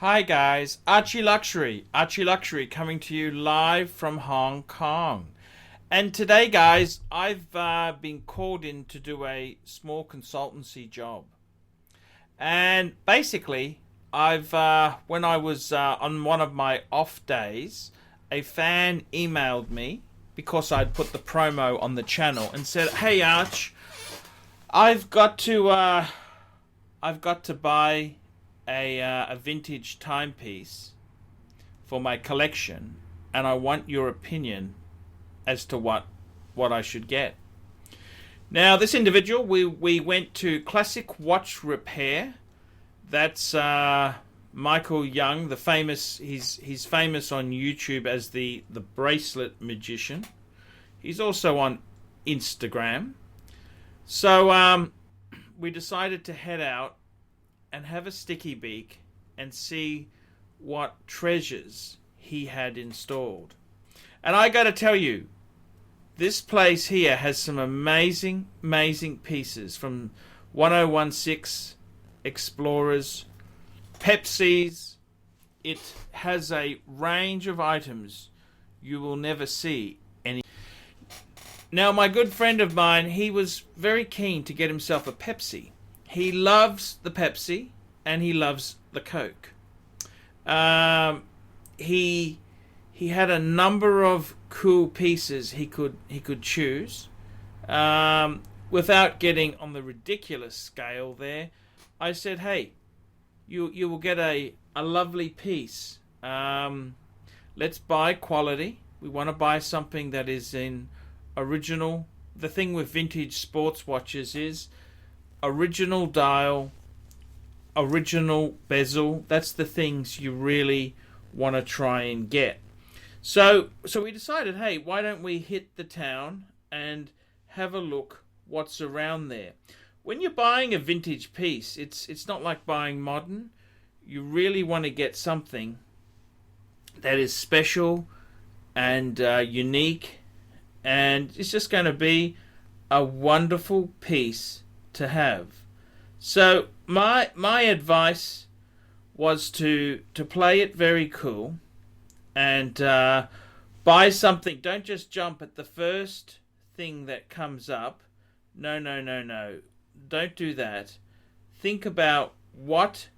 Hi guys, ArchieLuxury coming to you live from Hong Kong. And today guys, I've been called in to do a small consultancy job. And basically, when I was on one of my off days, a fan emailed me because I'd put the promo on the channel and said, "Hey Arch, I've got to buy a vintage timepiece for my collection, and I want your opinion as to what I should get." Now, this individual, we went to Classic Watch Repair. That's Michael Young, the famous. He's famous on YouTube as the bracelet magician. He's also on Instagram. So we decided to head out and have a sticky beak and see what treasures he had installed. And I got to tell you, this place here has some amazing pieces from 1016 Explorers, Pepsi's. It has a range of items you will never see any. Now, my good friend of mine, he was very keen to get himself a Pepsi. He loves the Pepsi and he loves the Coke. He had a number of cool pieces he could choose. Without getting on the ridiculous scale there, I said, "Hey, you will get a lovely piece. Let's buy quality. We want to buy something that is in original." The thing with vintage sports watches is original dial, original bezel. That's the things you really want to try and get. So we decided, hey, why don't we hit the town and have a look what's around there. When you're buying a vintage piece, it's not like buying modern. You really want to get something that is special and unique, and it's just going to be a wonderful piece to have. So my advice was to play it very cool and buy something. Don't just jump at the first thing that comes up. No. Don't do that. Think about what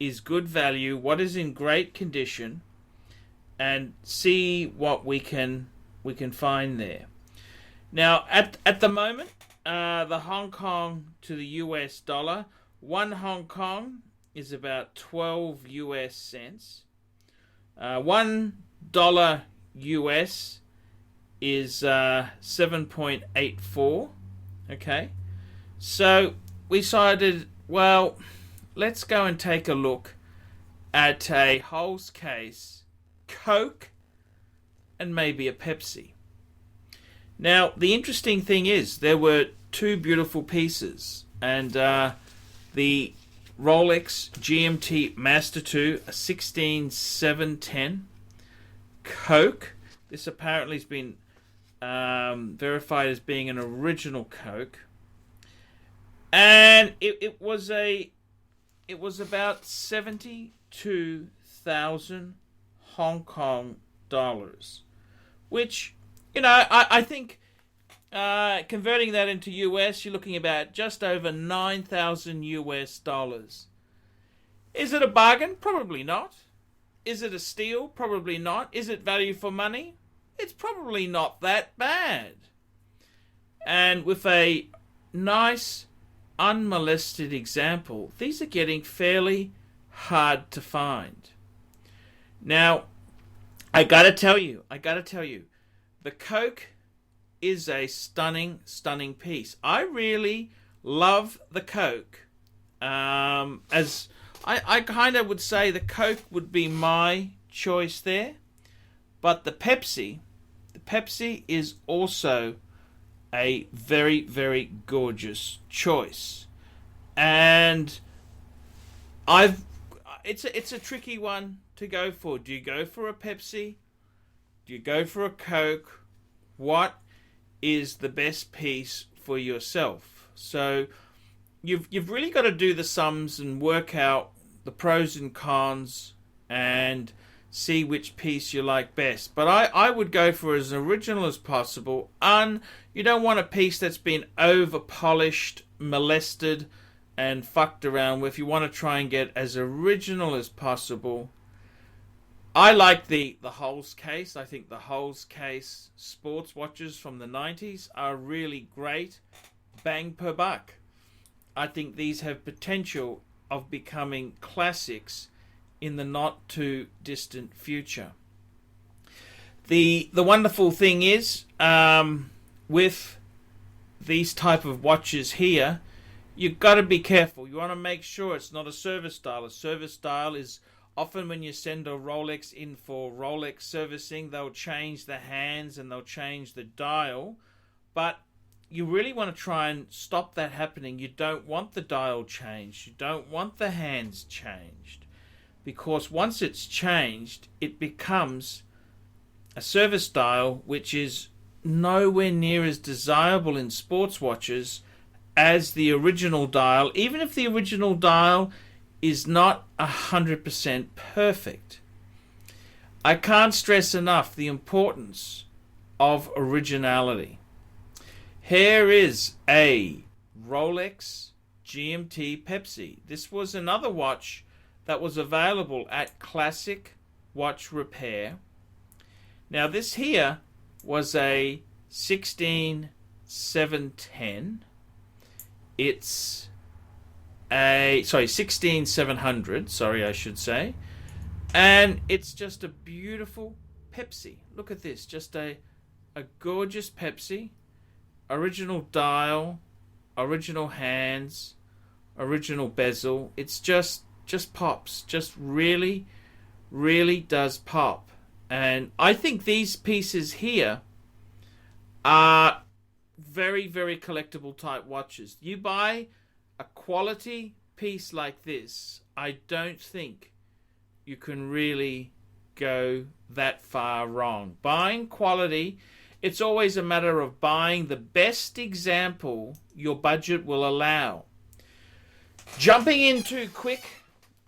is good value, what is in great condition, and see what we can find there. Now, at the moment, the Hong Kong to the US dollar, one Hong Kong is about 12 US cents. $1 US is 7.84. Okay, so we decided, well, let's go and take a look at a Hole's case, Coke, and maybe a Pepsi. Now, the interesting thing is there were two beautiful pieces, and the Rolex GMT Master 2, a 16710 Coke. This apparently has been verified as being an original Coke, and it was about 72,000 Hong Kong dollars, which, you know, I think converting that into US, you're looking about just over 9,000 US dollars. Is it a bargain? Probably not. Is it a steal? Probably not. Is it value for money? It's probably not that bad. And with a nice, unmolested example, these are getting fairly hard to find. Now, I gotta tell you, the Coke is a stunning, stunning piece. I really love the Coke. As I kind of would say the Coke would be my choice there. But the Pepsi is also a very, very gorgeous choice. And it's a tricky one to go for. Do you go for a Pepsi? Do you go for a Coke? What is the best piece for yourself? So you've really got to do the sums and work out the pros and cons and see which piece you like best. But I would go for as original as possible. You don't want a piece that's been over polished, molested, and fucked around with. You want to try and get as original as possible. I like the Holes case. I think the Holes case sports watches from the 90s are really great. Bang per buck. I think these have potential of becoming classics in the not too distant future. The wonderful thing is, with these type of watches here, you've got to be careful. You want to make sure it's not a service dial. A service dial is often when you send a Rolex in for Rolex servicing, they'll change the hands and they'll change the dial. But you really want to try and stop that happening. You don't want the dial changed. You don't want the hands changed. Because once it's changed, it becomes a service dial, which is nowhere near as desirable in sports watches as the original dial, even if the original dial is not 100% perfect. I can't stress enough the importance of originality. Here is a Rolex GMT Pepsi. This was another watch that was available at Classic Watch Repair. Now this here was a 16710. It's a 16700, I should say. And it's just a beautiful Pepsi. Look at this, just a gorgeous Pepsi. Original dial, original hands, original bezel. It's just pops. Just really, really does pop. And I think these pieces here are very, very collectible type watches. You buy a quality piece like this, I don't think you can really go that far wrong. Buying quality, it's always a matter of buying the best example your budget will allow. Jumping in too quick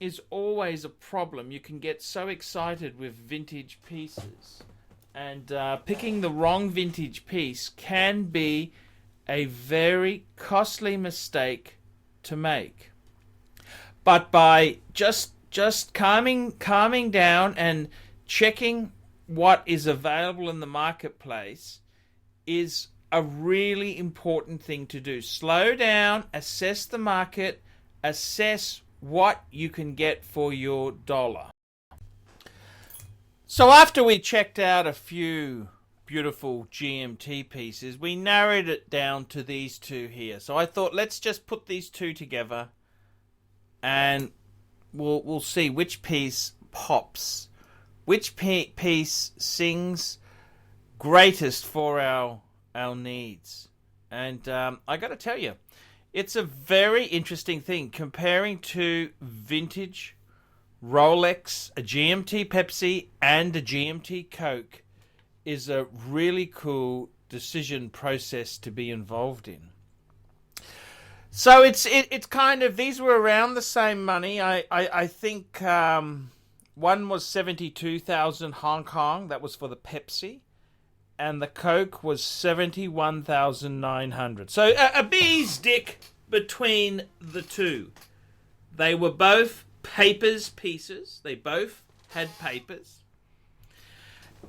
is always a problem. You can get so excited with vintage pieces, and picking the wrong vintage piece can be a very costly mistake to make. But by just calming down and checking what is available in the marketplace is a really important thing to do. Slow down, assess the market, assess what you can get for your dollar. So after we checked out a few beautiful GMT pieces, we narrowed it down to these two here. So I thought, let's just put these two together and we'll see which piece pops, which piece sings greatest for our needs. And I got to tell you, it's a very interesting thing comparing to vintage Rolex, a GMT Pepsi, and a GMT Coke is a really cool decision process to be involved in. So it's kind of, these were around the same money. I think one was 72,000 Hong Kong. That was for the Pepsi. And the Coke was 71,900. So a bee's dick between the two. They were both pieces. They both had papers.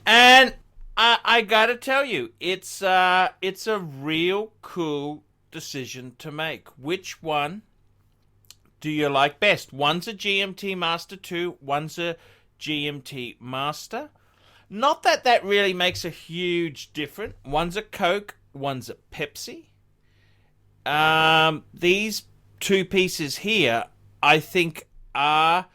And I gotta tell you, it's a real cool decision to make. Which one do you like best? One's a GMT Master 2, one's a GMT Master. Not that that really makes a huge difference. One's a Coke, one's a Pepsi. These two pieces here, I think, are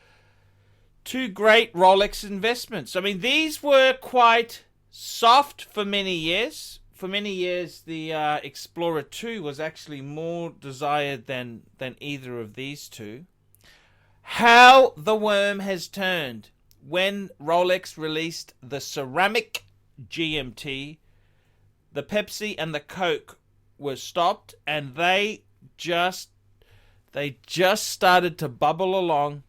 two great Rolex investments. I mean, these were quite soft for many years. For many years, the Explorer 2 was actually more desired than either of these two. How the worm has turned. When Rolex released the ceramic GMT, the Pepsi and the Coke were stopped, and they just started to bubble along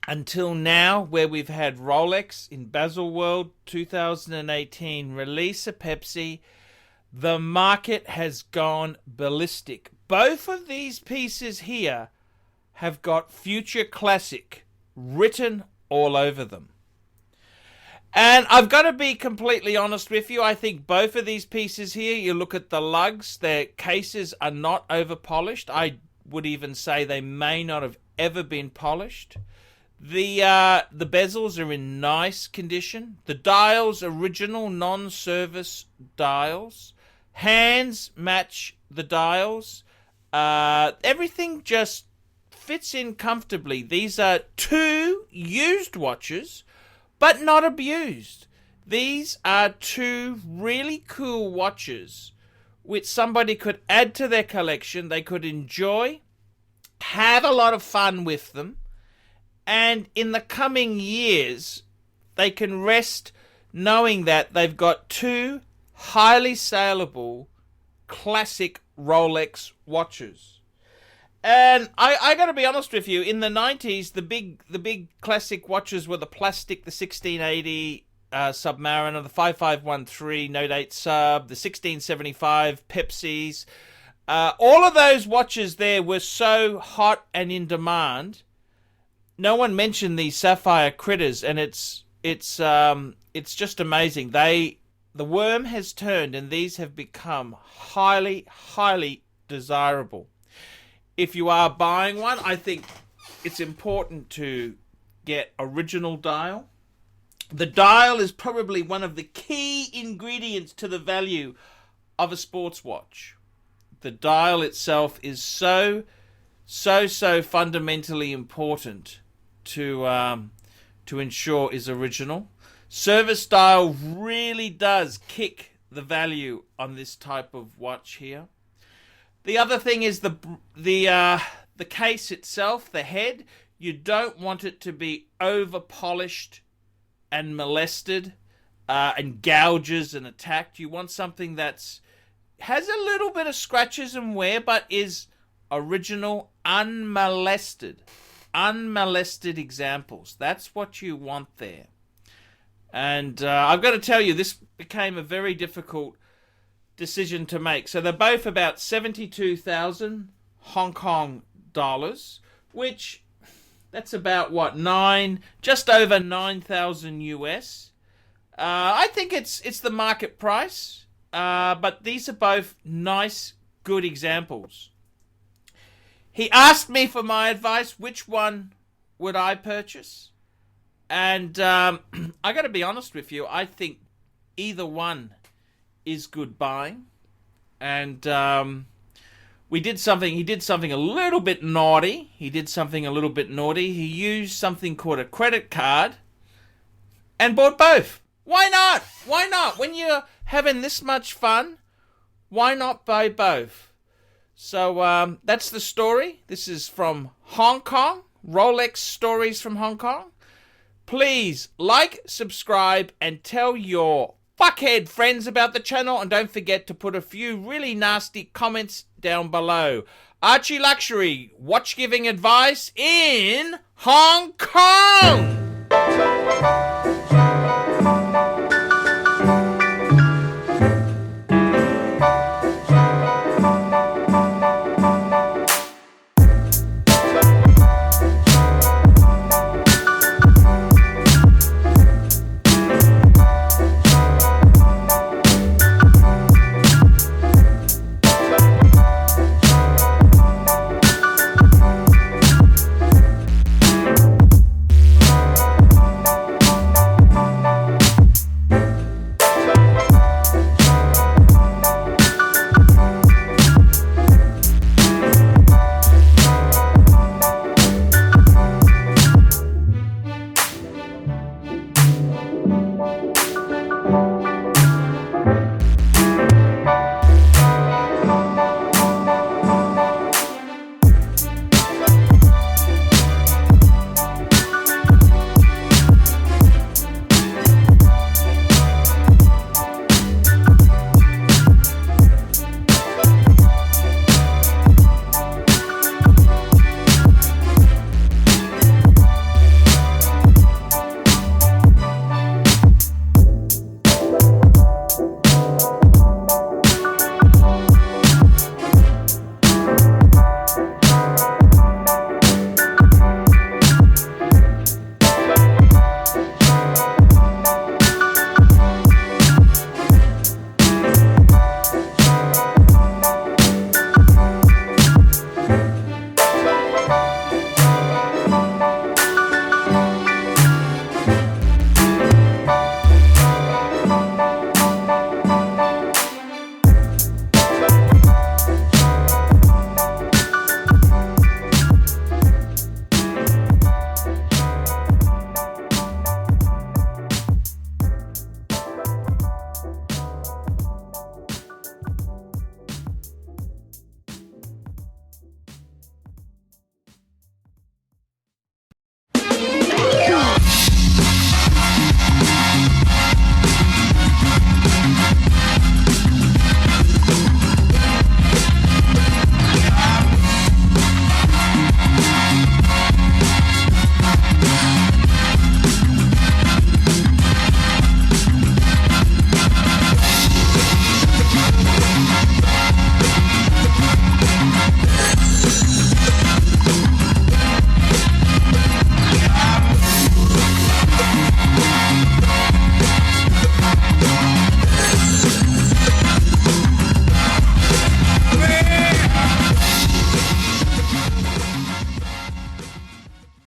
until now, where we've had Rolex in Baselworld 2018 release a Pepsi. The market has gone ballistic. Both of these pieces here have got Future Classic written all over them. And I've got to be completely honest with you. I think both of these pieces here, you look at the lugs, their cases are not over polished. I would even say they may not have ever been polished. The bezels are in nice condition. The dials, original non-service dials. Hands match the dials. Everything just fits in comfortably. These are two used watches, but not abused. These are two really cool watches which somebody could add to their collection. They could enjoy, have a lot of fun with them, and in the coming years, they can rest knowing that they've got two highly saleable classic Rolex watches. And I got to be honest with you, in the 90s, the big classic watches were the plastic, the 1680 Submariner, the 5513 Note 8 Sub, the 1675 Pepsis. All of those watches there were so hot and in demand. No one mentioned these sapphire critters, and it's just amazing. The worm has turned, and these have become highly, highly desirable. If you are buying one, I think it's important to get original dial. The dial is probably one of the key ingredients to the value of a sports watch. The dial itself is so fundamentally important to ensure is original. Service dial really does kick the value on this type of watch here. The other thing is the case itself, the head. You don't want it to be over polished and molested and gouges and attacked. You want something that's has a little bit of scratches and wear, but is original, unmolested examples. That's what you want there. And I've got to tell you, this became a very difficult decision to make. So they're both about 72,000 Hong Kong dollars, which that's about what, just over 9,000 US. I think it's the market price, but these are both nice, good examples. He asked me for my advice, which one would I purchase? And I got to be honest with you, I think either one is good buying. And he did something a little bit naughty. He used something called a credit card and bought both. Why not? When you're having this much fun, why not buy both? So that's the story. This is from Hong Kong. Rolex stories from Hong Kong. Please like, subscribe, and tell your fuckhead friends about the channel, and don't forget to put a few really nasty comments down below. ArchieLuxury, watch giving advice in Hong Kong!